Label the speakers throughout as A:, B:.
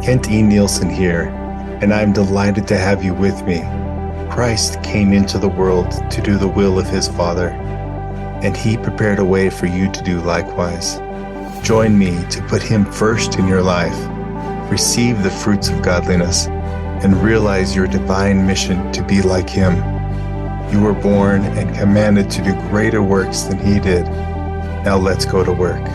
A: Kent E. Nielsen here, and I'm delighted to have you with me. Christ came into the world to do the will of his Father, and he prepared a way for you to do likewise. Join me to put him first in your life, receive the fruits of godliness, and realize your divine mission to be like him. You were born and commanded to do greater works than he did. Now let's go to work.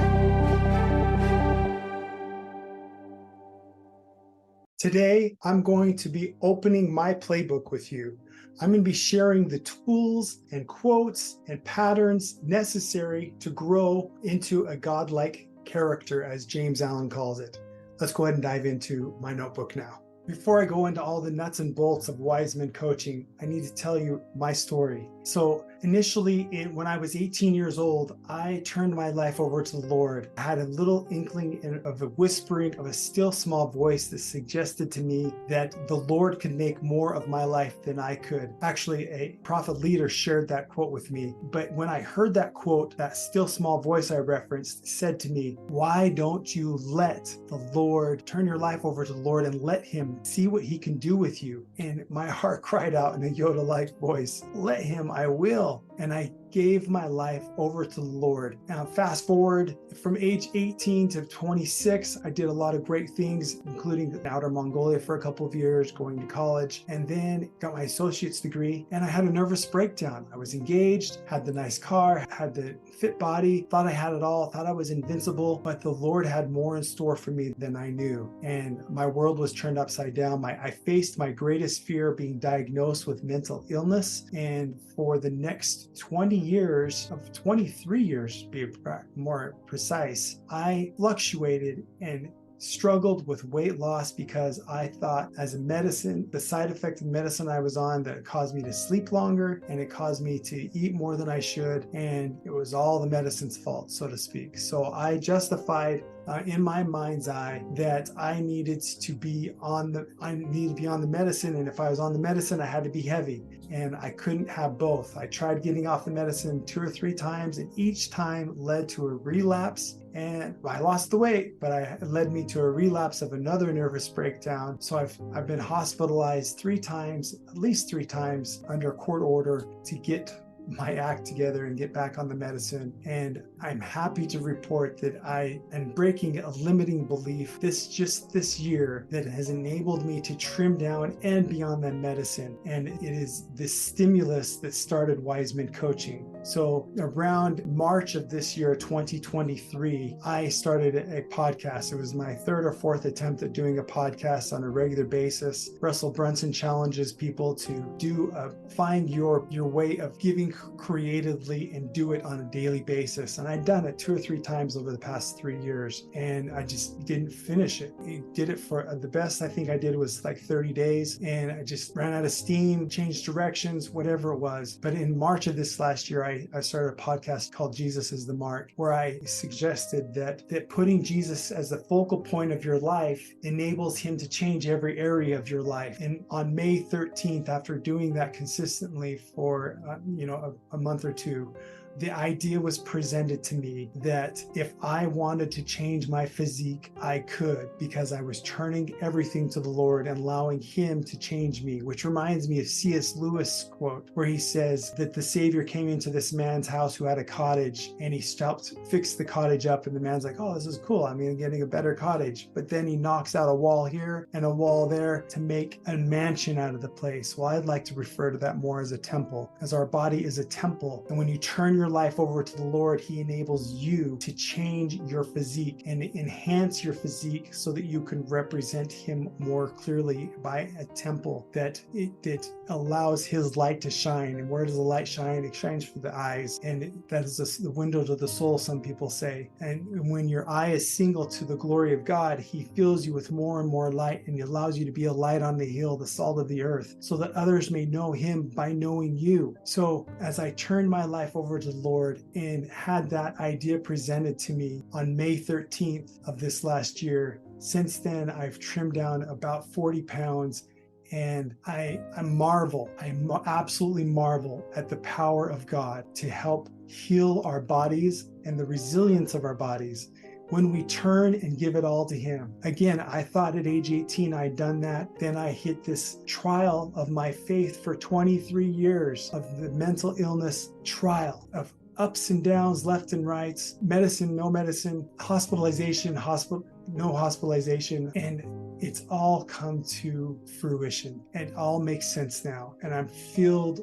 B: Today, I'm going to be opening my playbook with you. I'm going to be sharing the tools and quotes and patterns necessary to grow into a godlike character, as James Allen calls it. Let's go ahead and dive into my notebook now. Before I go into all the nuts and bolts of Wiseman coaching, I need to tell you my story. So initially, when I was 18 years old, I turned my life over to the Lord. I had a little inkling of a whispering of a still small voice that suggested to me that the Lord could make more of my life than I could. Actually, a prophet leader shared that quote with me. But when I heard that quote, that still small voice I referenced said to me, why don't you let the Lord turn your life over to the Lord and let him see what he can do with you? And my heart cried out in a Yoda-like voice, let him, I will. And I gave my life over to the Lord. Now, fast forward from age 18 to 26, I did a lot of great things, including in Outer Mongolia for a couple of years, going to college, and then got my associate's degree. And I had a nervous breakdown. I was engaged, had the nice car, had the fit body, thought I had it all, thought I was invincible, but the Lord had more in store for me than I knew. And my world was turned upside down. I faced my greatest fear, being diagnosed with mental illness. And for the next 23 years, to be more precise, I fluctuated and struggled with weight loss because I thought as a medicine, the side effect of medicine I was on, that caused me to sleep longer and it caused me to eat more than I should. And it was all the medicine's fault, so to speak. So I justified in my mind's eye that I needed to be on the medicine. And if I was on the medicine, I had to be heavy, and I couldn't have both. I tried getting off the medicine 2 or 3 times, and each time led to a relapse. And I lost the weight, but it led me to a relapse of another nervous breakdown. So I've been hospitalized 3 times, at least 3 times, under court order to get my act together and get back on the medicine. And I'm happy to report that I am breaking a limiting belief this year that has enabled me to trim down and be on that medicine. And it is this stimulus that started Wiseman Coaching. So around March of this year, 2023, I started a podcast. It was my 3rd or 4th attempt at doing a podcast on a regular basis. Russell Brunson challenges people to find your way of giving creatively and do it on a daily basis. And I'd done it 2 or 3 times over the past 3 years, and I just didn't finish it. I did it for the best I think I did was like 30 days, and I just ran out of steam, changed directions, whatever it was. But in March of this last year, I started a podcast called Jesus is the Mark, where I suggested that putting Jesus as the focal point of your life enables him to change every area of your life. And on May 13th, after doing that consistently for a month or 2, the idea was presented to me that if I wanted to change my physique, I could, because I was turning everything to the Lord and allowing him to change me, which reminds me of C.S. Lewis' quote, where he says that the Savior came into this man's house who had a cottage, and he stopped, fixed the cottage up, and the man's like, oh, this is cool. I'm getting a better cottage. But then he knocks out a wall here and a wall there to make a mansion out of the place. Well, I'd like to refer to that more as a temple, as our body is a temple. And when you turn your life over to the Lord, he enables you to change your physique and enhance your physique so that you can represent him more clearly by a temple that allows his light to shine. And where does the light shine? It shines through the eyes, and that is the window to the soul, some people say. And when your eye is single to the glory of God, he fills you with more and more light, and he allows you to be a light on the hill, the salt of the earth, so that others may know him by knowing you. So as I turned my life over to the Lord and had that idea presented to me on May 13th of this last year, since then I've trimmed down about 40 pounds. And I absolutely marvel at the power of God to help heal our bodies and the resilience of our bodies when we turn and give it all to Him. Again, I thought at age 18 I'd done that. Then I hit this trial of my faith for 23 years of the mental illness trial of ups and downs, left and rights, medicine, no medicine, hospitalization, no hospitalization. And it's all come to fruition. It all makes sense now. And I'm filled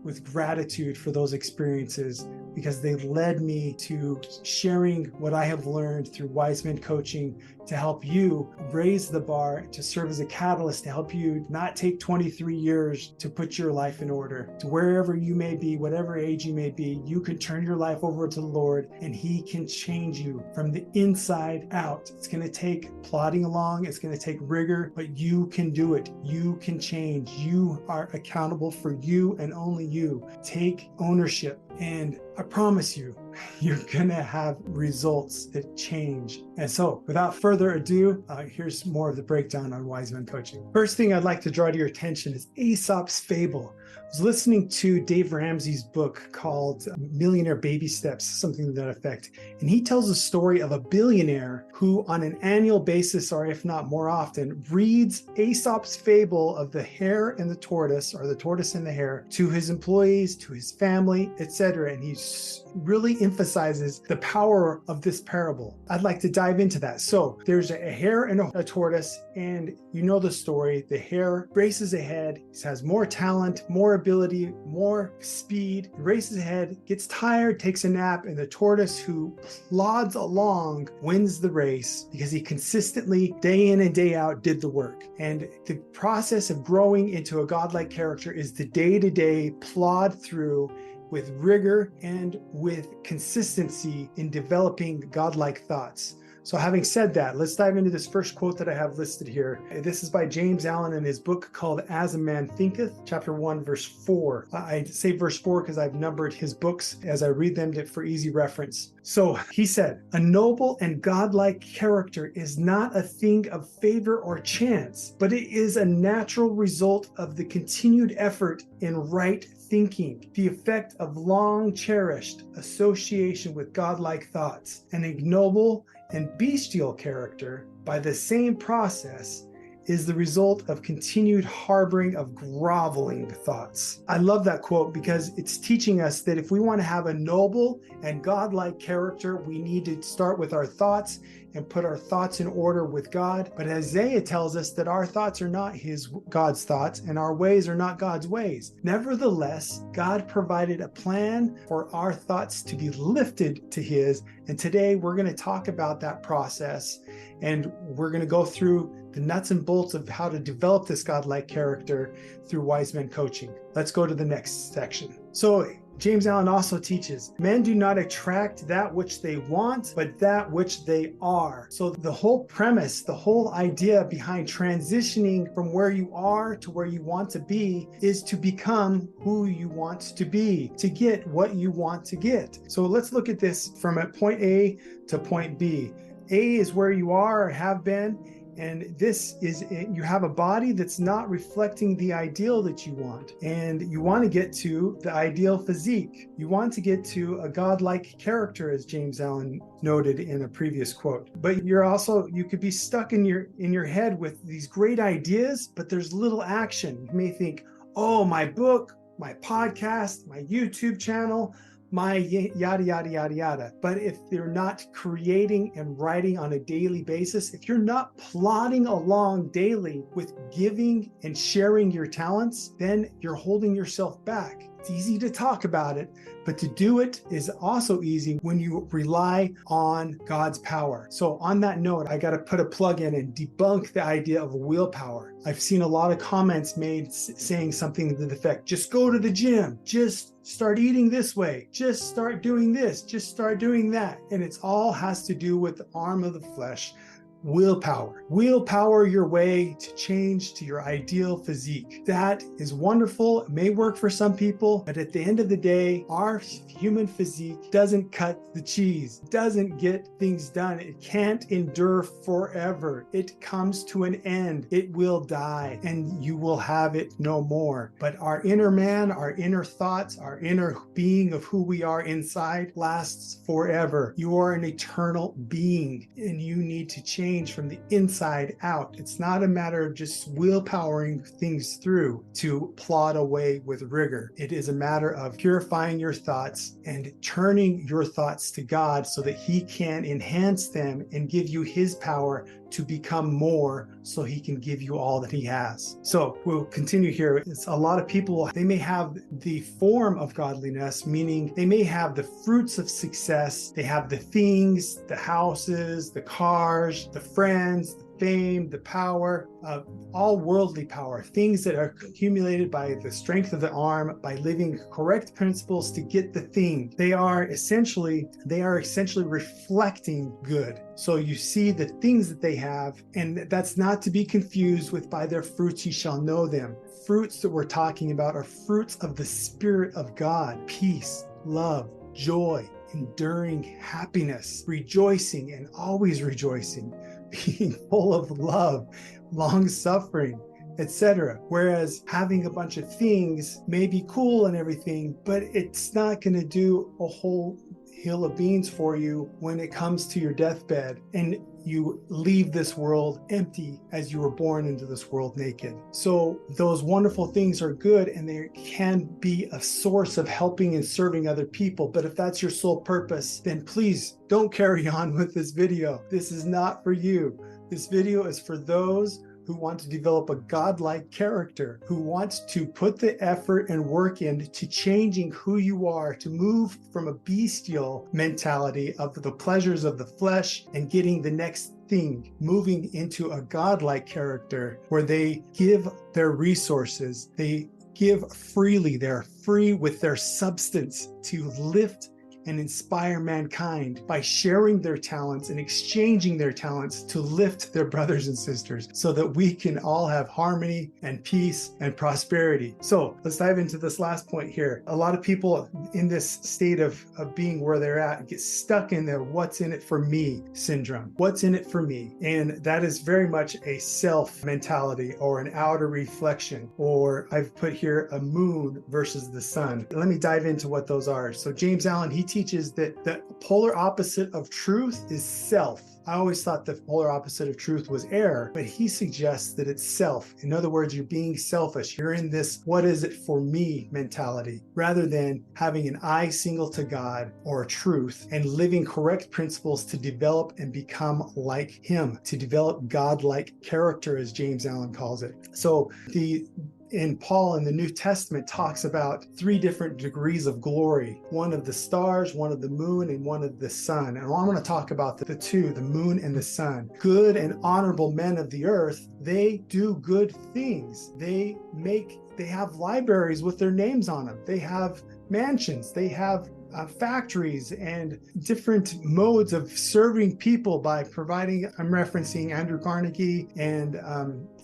B: with gratitude for those experiences because they led me to sharing what I have learned through Wise Men Coaching to help you raise the bar, to serve as a catalyst to help you not take 23 years to put your life in order. To wherever you may be, whatever age you may be, you can turn your life over to the Lord and He can change you from the inside out. It's going to take plodding along, it's going to take rigor, but you can do it. You can change. You are accountable for you and only you. Take ownership. And I promise you, you're going to have results that change. And so without further ado, here's more of the breakdown on Wise Men Coaching. First thing I'd like to draw to your attention is Aesop's Fable. I was listening to Dave Ramsey's book called Millionaire Baby Steps, something to that effect. And he tells a story of a billionaire who on an annual basis, or if not more often, reads Aesop's Fable of the hare and the tortoise, or the tortoise and the hare, to his employees, to his family, etc. And he really emphasizes the power of this parable. I'd like to dive into that. So there's a hare and a tortoise, and you know the story. The hare races ahead, he has more talent, more ability, more speed, races ahead, gets tired, takes a nap, and the tortoise, who plods along, wins the race because he consistently, day in and day out, did the work. And the process of growing into a godlike character is the day-to-day plod through with rigor and with consistency in developing godlike thoughts. So having said that, let's dive into this first quote that I have listed here. This is by James Allen in his book called As a Man Thinketh, chapter 1, verse 4. I say verse 4 because I've numbered his books as I read them for easy reference. So he said, "A noble and godlike character is not a thing of favor or chance, but it is a natural result of the continued effort in right thinking, the effect of long cherished association with godlike thoughts. An ignoble and bestial character, by the same process, is the result of continued harboring of groveling thoughts." I love that quote because it's teaching us that if we want to have a noble and godlike character, we need to start with our thoughts and put our thoughts in order with God. But Isaiah tells us that our thoughts are not God's thoughts, and our ways are not God's ways. Nevertheless, God provided a plan for our thoughts to be lifted to His. And today we're going to talk about that process, and we're going to go through the nuts and bolts of how to develop this godlike character through Wise Men Coaching. Let's go to the next section. So James Allen also teaches, men do not attract that which they want, but that which they are. So the whole premise, the whole idea behind transitioning from where you are to where you want to be is to become who you want to be, to get what you want to get. So let's look at this from a point A to point B. A is where you are or have been. And this is, you have a body that's not reflecting the ideal that you want. And you want to get to the ideal physique. You want to get to a godlike character, as James Allen noted in a previous quote. But you could be stuck in your head with these great ideas, but there's little action. You may think, oh, my book, my podcast, my YouTube channel, my yada, yada, yada, yada. But if they're not creating and writing on a daily basis, if you're not plodding along daily with giving and sharing your talents, then you're holding yourself back. It's easy to talk about it, but to do it is also easy when you rely on God's power. So on that note, I got to put a plug in and debunk the idea of willpower. I've seen a lot of comments made saying something to the effect, just go to the gym, just start eating this way, just start doing this, just start doing that. And it's all has to do with the arm of the flesh, willpower. Willpower your way to change to your ideal physique. That is wonderful. It may work for some people, but at the end of the day, our human physique doesn't cut the cheese, doesn't get things done. It can't endure forever. It comes to an end. It will die and you will have it no more. But our inner man, our inner thoughts, our inner being of who we are inside lasts forever. You are an eternal being and you need to change from the inside out. It's not a matter of just willpowering things through to plod away with rigor. It is a matter of purifying your thoughts and turning your thoughts to God so that He can enhance them and give you His power to become more so He can give you all that He has. So we'll continue here. It's a lot of people, they may have the form of godliness, meaning they may have the fruits of success. They have the things, the houses, the cars, the friends, the fame, the power, all worldly power, things that are accumulated by the strength of the arm, by living correct principles to get the thing. They are essentially reflecting good. So you see the things that they have, and that's not to be confused with by their fruits ye shall know them. Fruits that we're talking about are fruits of the Spirit of God: peace, love, joy, enduring happiness, rejoicing and always rejoicing, being full of love, long suffering, etc. Whereas having a bunch of things may be cool and everything, but it's not going to do a whole hill of beans for you when it comes to your deathbed and you leave this world empty as you were born into this world naked. So those wonderful things are good and they can be a source of helping and serving other people. But if that's your sole purpose, then please don't carry on with this video. This is not for you. This video is for those who want to develop a godlike character, who wants to put the effort and work into changing who you are, to move from a bestial mentality of the pleasures of the flesh and getting the next thing, moving into a godlike character where they give their resources, they give freely, they're free with their substance to lift and inspire mankind by sharing their talents and exchanging their talents to lift their brothers and sisters so that we can all have harmony and peace and prosperity. So let's dive into this last point here. A lot of people in this state of being where they're at get stuck in the what's in it for me syndrome. What's in it for me? And that is very much a self mentality or an outer reflection, or I've put here a moon versus the sun. Let me dive into what those are. So James Allen, he teaches that the polar opposite of truth is self. I always thought the polar opposite of truth was error, but he suggests that it's self. In other words, you're being selfish. You're in this what is it for me mentality, rather than having an eye single to God or truth and living correct principles to develop and become like Him, to develop God-like character, as James Allen calls it. So Paul in the New Testament talks about 3 different degrees of glory: one of the stars, one of the moon, and one of the sun. And I want to talk about the two, the moon and the sun. Good and honorable men of the earth, they do good things. They have libraries with their names on them. They have mansions. They have factories and different modes of serving people by providing. I'm referencing Andrew Carnegie and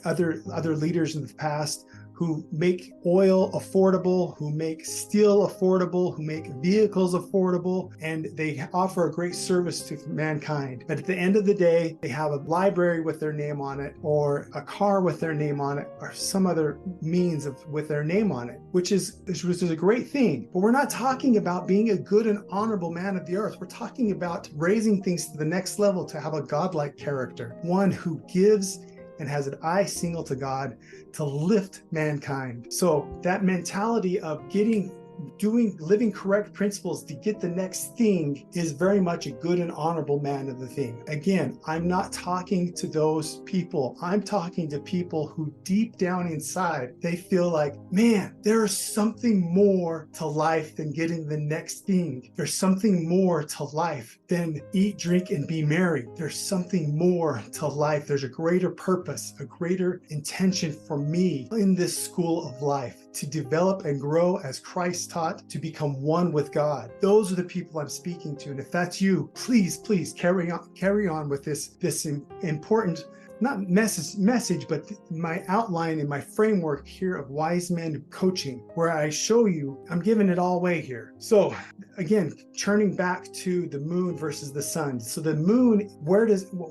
B: other leaders in the past who make oil affordable, who make steel affordable, who make vehicles affordable, and they offer a great service to mankind. But at the end of the day, they have a library with their name on it, or a car with their name on it, or some other means with their name on it, which is a great thing. But we're not talking about being a good and honorable man of the earth. We're talking about raising things to the next level, to have a godlike character, one who gives and has an eye single to God to lift mankind. So that mentality of living correct principles to get the next thing is very much a good and honorable man of the thing. Again, I'm not talking to those people. I'm talking to people who deep down inside, they feel like, man, there's something more to life than getting the next thing. There's something more to life than eat, drink, and be merry. There's something more to life. There's a greater purpose, a greater intention for me in this school of life. to develop and grow as Christ taught, to become one with God. Those are the people I'm speaking to. And if that's you, please carry on with this important, not message, but my outline and my framework here of Wise Men Coaching, where I show you, I'm giving it all away here. So again, turning back to the moon versus the sun. So the moon,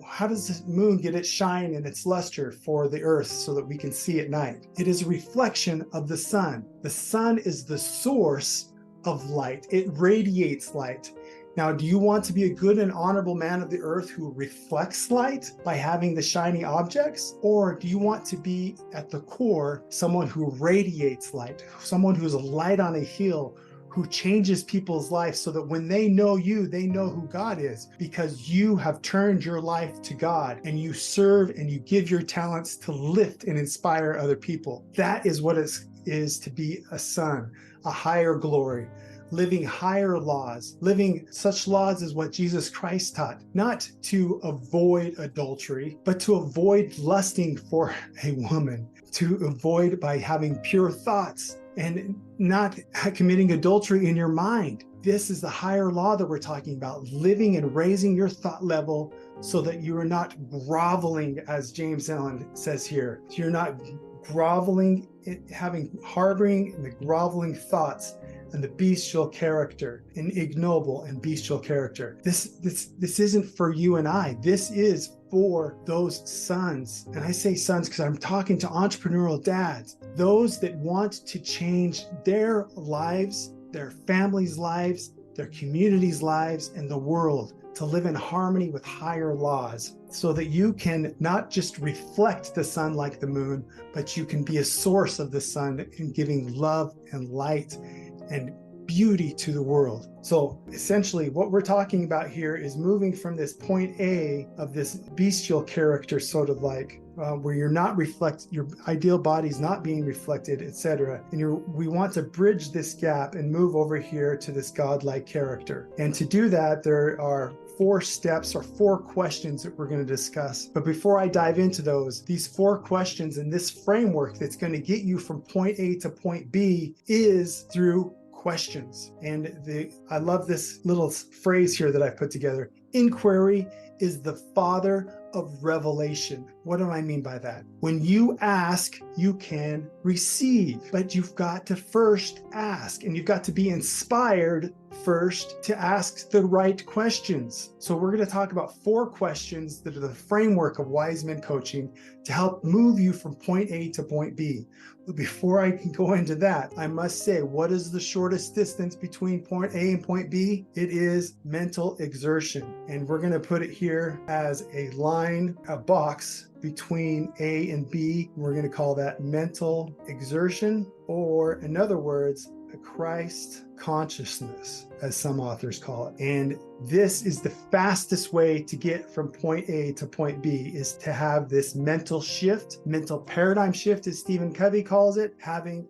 B: how does the moon get its shine and its luster for the earth so that we can see at night? It is a reflection of the sun. The sun is the source of light. It radiates light. Now, do you want to be a good and honorable man of the earth who reflects light by having the shiny objects? Or do you want to be at the core someone who radiates light, someone who's a light on a hill, who changes people's lives so that when they know you, they know who God is, because you have turned your life to God and you serve and you give your talents to lift and inspire other people? That is what it is to be a son, a higher glory, living higher laws, living such laws as what Jesus Christ taught, not to avoid adultery, but to avoid lusting for a woman, to avoid by having pure thoughts and not committing adultery in your mind. This is the higher law that we're talking about, living and raising your thought level so that you are not groveling, as James Allen says here. You're not groveling, harboring the groveling thoughts and the bestial character, and ignoble and bestial character. This isn't for you and I. This is for those sons. And I say sons because I'm talking to entrepreneurial dads, those that want to change their lives, their families' lives, their communities' lives, and the world, to live in harmony with higher laws, so that you can not just reflect the sun like the moon, but you can be a source of the sun in giving love and light and beauty to the world. So essentially what we're talking about here is moving from this point A of this bestial character, sort of like where you're not your ideal body's not being reflected, etc. And we want to bridge this gap and move over here to this godlike character. And to do that, there are 4 steps or 4 questions that we're going to discuss. But before I dive into these 4 questions and this framework that's going to get you from point A to point B is through questions. And I love this little phrase here that I've put together. Inquiry is the father of revelation. What do I mean by that? When you ask, you can receive, but you've got to first ask, and you've got to be inspired first to ask the right questions. So we're going to talk about 4 questions that are the framework of Wise Men Coaching to help move you from point A to point B. But before I can go into that, I must say, what is the shortest distance between point A and point B? It is mental exertion. And we're going to put it here as a line, a box between A and B. We're going to call that mental exertion, or in other words, a Christ consciousness, as some authors call it. And this is the fastest way to get from point A to point B, is to have this mental shift, mental paradigm shift, as Stephen Covey calls it,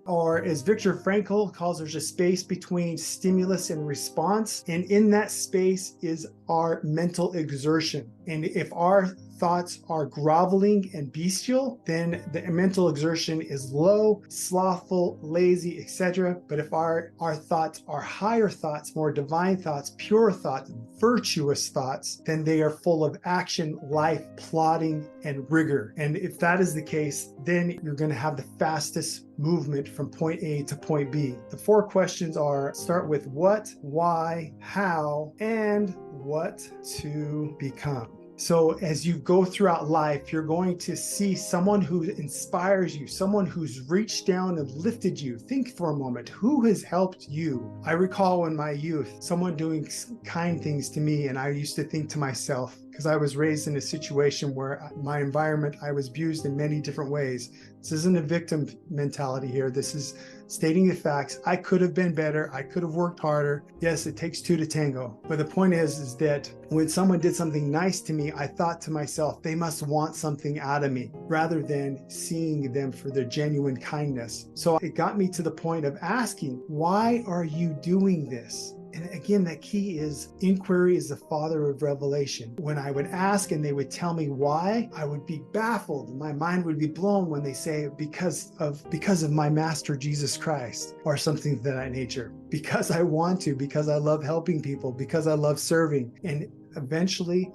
B: or as Viktor Frankl calls, there's a space between stimulus and response. And in that space is our mental exertion. And if our thoughts are groveling and bestial, then the mental exertion is low, slothful, lazy, etc. But if our thoughts are higher thoughts, more divine thoughts, pure thoughts, virtuous thoughts, then they are full of action, life, plotting, and rigor. And if that is the case, then you're going to have the fastest movement from point A to point B. The 4 questions start with what, why, how, and what to become. So as you go throughout life, you're going to see someone who inspires you, someone who's reached down and lifted you. Think for a moment, who has helped you? I recall in my youth, someone doing kind things to me, and I used to think to myself, because I was raised in a situation where my environment, I was abused in many different ways. This isn't a victim mentality here. This is stating the facts. I could have been better. I could have worked harder. Yes, it takes 2 to tango. But the point is that when someone did something nice to me, I thought to myself, they must want something out of me, rather than seeing them for their genuine kindness. So it got me to the point of asking, why are you doing this? And again, that key is inquiry is the father of revelation. When I would ask and they would tell me why, I would be baffled. My mind would be blown when they say because of my master Jesus Christ, or something of that nature. Because I want to, because I love helping people, because I love serving. And eventually,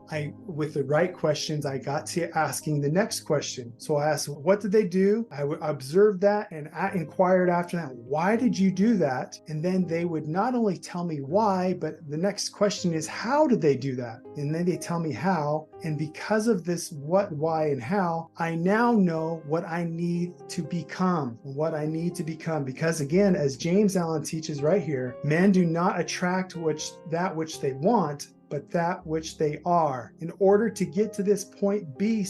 B: with the right questions, I got to asking the next question. So I asked, what did they do? I would observe that, and I inquired after that, why did you do that? And then they would not only tell me why, but the next question is, how did they do that? And then they tell me how. And because of this what, why, and how, I now know what I need to become, Because again, as James Allen teaches right here, men do not attract that which they want, but that which they are. In order to get to this point B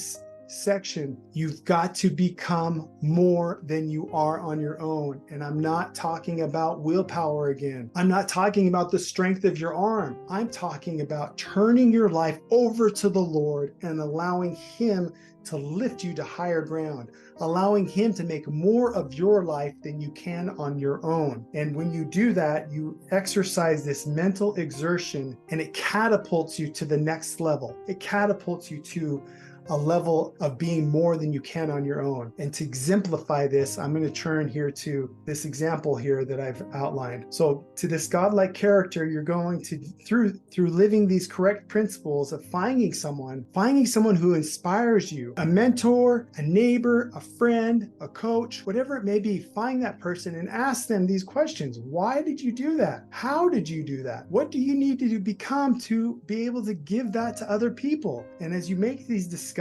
B: section, you've got to become more than you are on your own. And I'm not talking about willpower again. I'm not talking about the strength of your arm. I'm talking about turning your life over to the Lord and allowing Him to lift you to higher ground, allowing Him to make more of your life than you can on your own. And when you do that, you exercise this mental exertion, and it catapults you to the next level. It catapults you to a level of being more than you can on your own. And to exemplify this, I'm going to turn here to this example here that I've outlined. So to this godlike character, you're going to, through living these correct principles of finding someone who inspires you, a mentor, a neighbor, a friend, a coach, whatever it may be, find that person and ask them these questions. Why did you do that? How did you do that? What do you need to become to be able to give that to other people? And as you make these discoveries,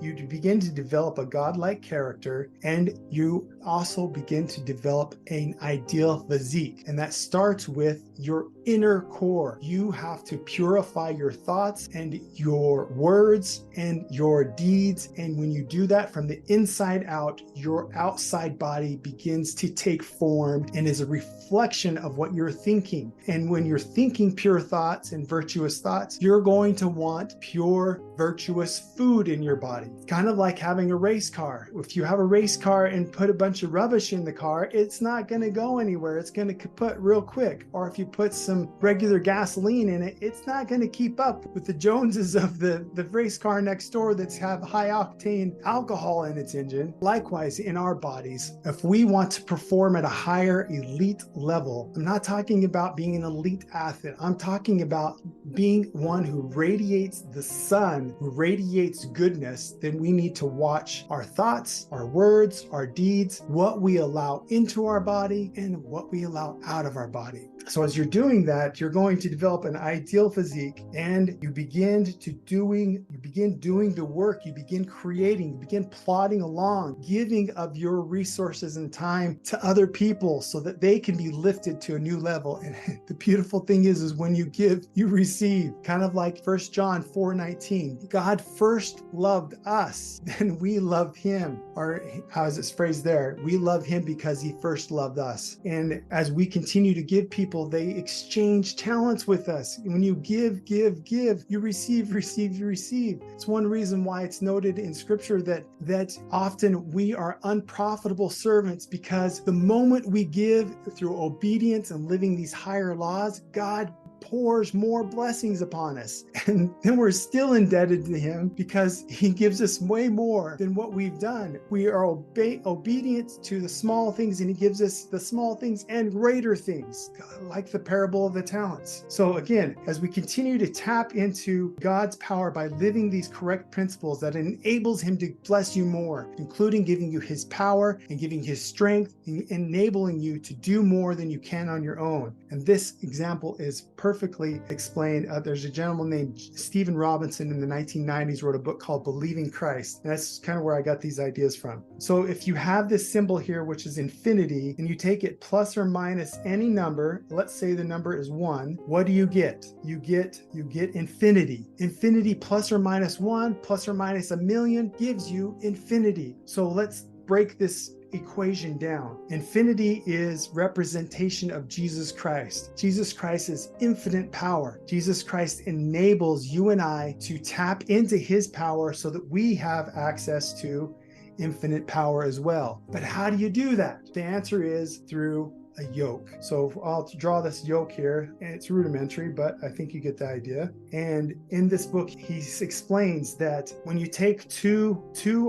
B: you begin to develop a godlike character, and you also begin to develop an ideal physique. And that starts with your inner core. You have to purify your thoughts and your words and your deeds. And when you do that from the inside out, your outside body begins to take form and is a reflection of what you're thinking. And when you're thinking pure thoughts and virtuous thoughts, you're going to want pure, virtuous food in your body. Kind of like having a race car. If you have a race car and put a bunch of rubbish in the car, it's not going to go anywhere. It's going to kaput real quick. Or if you put some regular gasoline in it, it's not going to keep up with the Joneses of the race car next door that's have high octane alcohol in its engine. Likewise, in our bodies, if we want to perform at a higher elite level, I'm not talking about being an elite athlete. I'm talking about being one who radiates the sun, who radiates goodness. Then we need to watch our thoughts, our words, our deeds, what we allow into our body and what we allow out of our body. So as you're doing that, you're going to develop an ideal physique, and you begin doing the work, you begin creating, you begin plodding along, giving of your resources and time to other people so that they can be lifted to a new level. And the beautiful thing is when you give, you receive. Kind of like 1 John 4:19. God first loved us, then we loved Him. Or how is it phrased there? We love Him because He first loved us. And as we continue to give people, they exchange talents with us. When you give, you receive. It's one reason why it's noted in Scripture that often we are unprofitable servants, because the moment we give through obedience and living these higher laws, God pours more blessings upon us. And then we're still indebted to Him because He gives us way more than what we've done. We are obedient to the small things, and He gives us the small things and greater things, like the parable of the talents. So again, as we continue to tap into God's power by living these correct principles, that enables Him to bless you more, including giving you His power and giving His strength, and enabling you to do more than you can on your own. And this example is perfectly explained. There's a gentleman named Stephen Robinson in the 1990s wrote a book called Believing Christ. And that's kind of where I got these ideas from. So if you have this symbol here, which is infinity, and you take it plus or minus any number, let's say the number is 1, what do you get? You get infinity. Infinity plus or minus 1 plus or minus a million gives you infinity. So let's break this equation down. Infinity is representation of Jesus Christ. Jesus Christ is infinite power. Jesus Christ enables you and I to tap into His power so that we have access to infinite power as well. But how do you do that? The answer is through a yoke. So I'll draw this yoke here, and it's rudimentary, but I think you get the idea. And in this book, he explains that when you take two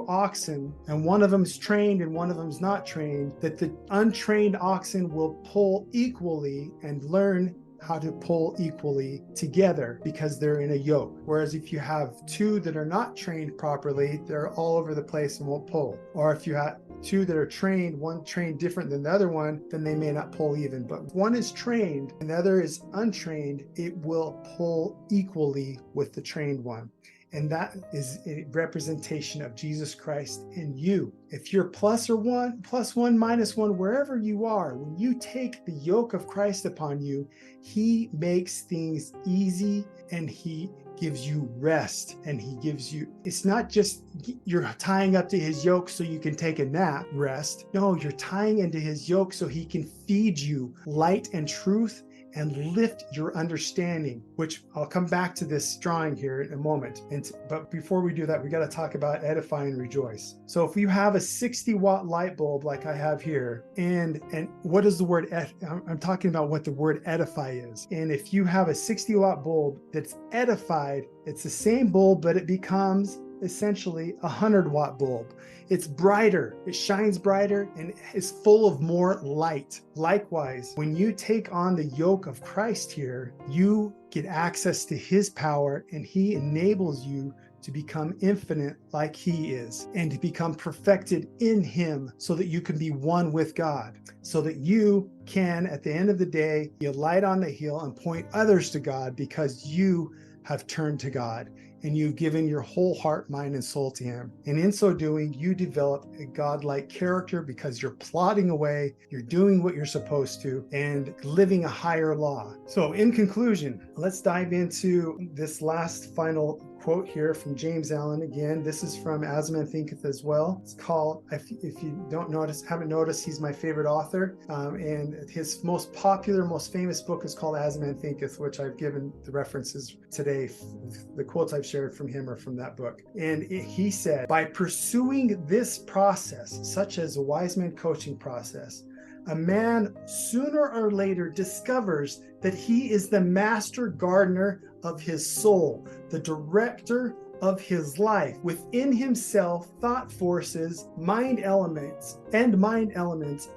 B: oxen and one of them is trained and one of them is not trained, that the untrained oxen will pull equally and learn how to pull equally together because they're in a yoke. Whereas if you have two that are not trained properly, they're all over the place and won't pull. Or if you have two that are trained, one trained different than the other one, then they may not pull even. But if one is trained and the other is untrained, it will pull equally with the trained one. And that is a representation of Jesus Christ in you. If you're plus one, minus one, wherever you are, when you take the yoke of Christ upon you, he makes things easy and he gives you rest, and he gives you, it's not just you're tying up to his yoke so you can take a nap, rest. No, you're tying into his yoke so he can feed you light and truth and lift your understanding, which I'll come back to this drawing here in a moment. But before we do that, we got to talk about edify and rejoice. So if you have a 60-watt light bulb like I have here, and what is the word, I'm talking about what the word edify is. And if you have a 60-watt bulb that's edified, it's the same bulb, but it becomes essentially a 100-watt bulb. It's brighter, it shines brighter, and is full of more light. Likewise, when you take on the yoke of Christ here, you get access to his power, and he enables you to become infinite like he is, and to become perfected in him, so that you can be one with God, so that you can, at the end of the day, be a light on the hill and point others to God, because you have turned to God and you've given your whole heart, mind, and soul to him. And in so doing, you develop a godlike character because you're plodding away, you're doing what you're supposed to, and living a higher law. So in conclusion, let's dive into this last final quote here from James Allen. Again, this is from As a Man Thinketh as well. It's called, if you haven't noticed, he's my favorite author. And his most popular, most famous book is called As a Man Thinketh, which I've given the references today. The quotes I've shared from him are from that book. And he said, by pursuing this process, such as a wise man coaching process, a man sooner or later discovers that he is the master gardener of his soul, the director of his life. Within himself, thought forces, mind elements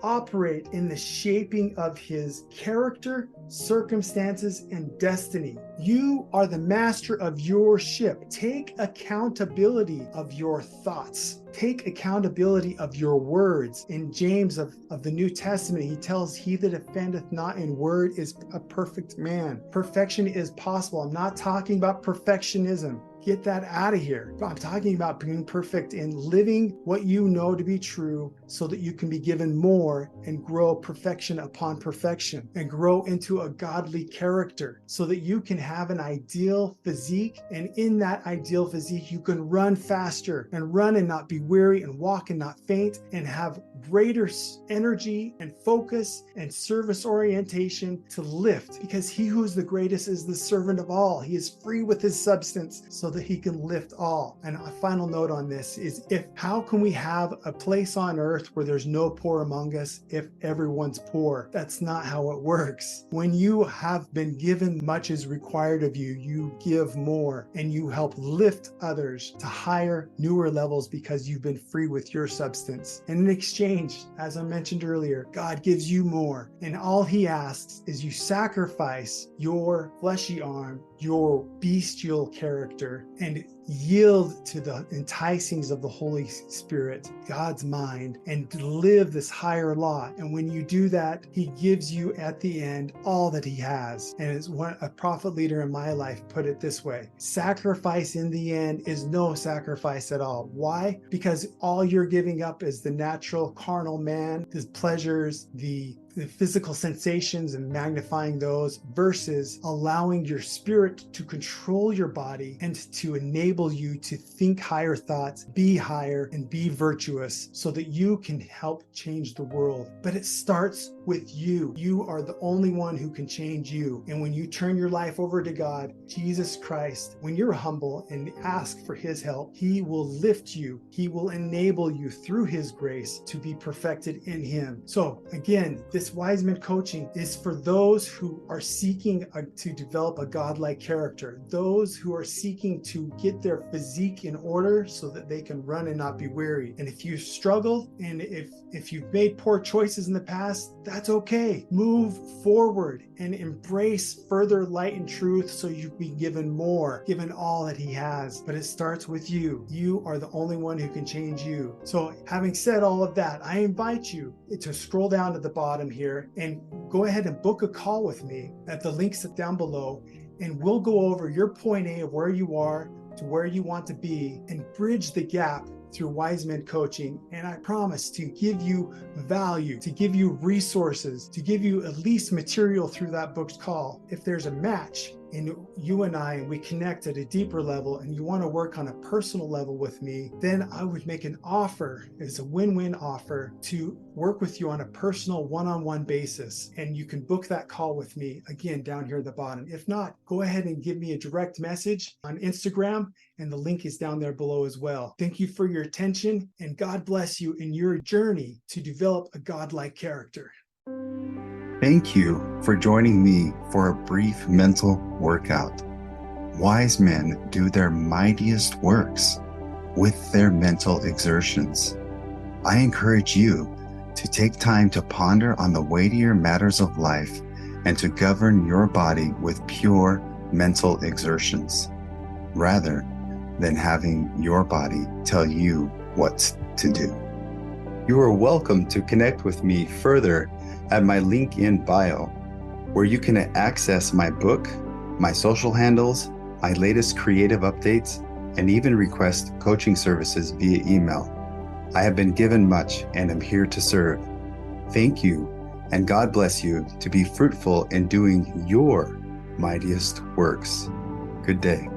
B: operate in the shaping of his character, circumstances, and destiny. You are the master of your ship. Take accountability of your thoughts. Take accountability of your words. In James of the New Testament, he tells, he that offendeth not in word is a perfect man. Perfection is possible. I'm not talking about perfectionism. Get that out of here. I'm talking about being perfect in living what you know to be true, so that you can be given more and grow perfection upon perfection, and grow into a godly character, so that you can have an ideal physique. And in that ideal physique, you can run faster and run and not be weary, and walk and not faint, and have greater energy and focus and service orientation to lift, because he who is the greatest is the servant of all. He is free with his substance so that he can lift all. And a final note on this is, how can we have a place on earth where there's no poor among us if everyone's poor? That's not how it works. When you have been given much is required of you, you give more, and you help lift others to higher, newer levels, because you've been free with your substance. And in exchange, as I mentioned earlier, God gives you more, and all he asks is you sacrifice your fleshy arm, your bestial character, and yield to the enticings of the Holy Spirit, God's mind, and live this higher law. And when you do that, he gives you at the end all that he has. And as a prophet leader in my life put it this way: sacrifice in the end is no sacrifice at all. Why? Because all you're giving up is the natural carnal man, his pleasures, the physical sensations, and magnifying those, versus allowing your spirit to control your body and to enable you to think higher thoughts, be higher, and be virtuous, so that you can help change the world. But it starts with you. You are the only one who can change you. And when you turn your life over to God, Jesus Christ, when you're humble and ask for his help, he will lift you. He will enable you through his grace to be perfected in him. So again, this this Wise Men coaching is for those who are seeking to develop a godlike character, those who are seeking to get their physique in order so that they can run and not be weary. And if you've struggled and if you've made poor choices in the past, that's okay. Move forward and embrace further light and truth so you'll be given more, given all that He has. But it starts with you. You are the only one who can change you. So having said all of that, I invite you to scroll down to the bottom here and go ahead and book a call with me at the links down below, and we'll go over your point A of where you are to where you want to be and bridge the gap through Wise Men coaching. And I promise to give you value, to give you resources, to give you at least material through that booked call. If there's a match and you and we connect at a deeper level and you want to work on a personal level with me, then I would make an offer. It's a win-win offer to work with you on a personal one-on-one basis. And you can book that call with me again down here at the bottom. If not, go ahead and give me a direct message on Instagram, and the link is down there below as well. Thank you for your attention, and God bless you in your journey to develop a godlike character.
A: Thank you for joining me for a brief mental workout. Wise men do their mightiest works with their mental exertions. I encourage you to take time to ponder on the weightier matters of life and to govern your body with pure mental exertions, rather than having your body tell you what to do. You are welcome to connect with me further at my link in bio, where you can access my book, my social handles, my latest creative updates, and even request coaching services via email. I have been given much and am here to serve. Thank you, and God bless you to be fruitful in doing your mightiest works. Good day.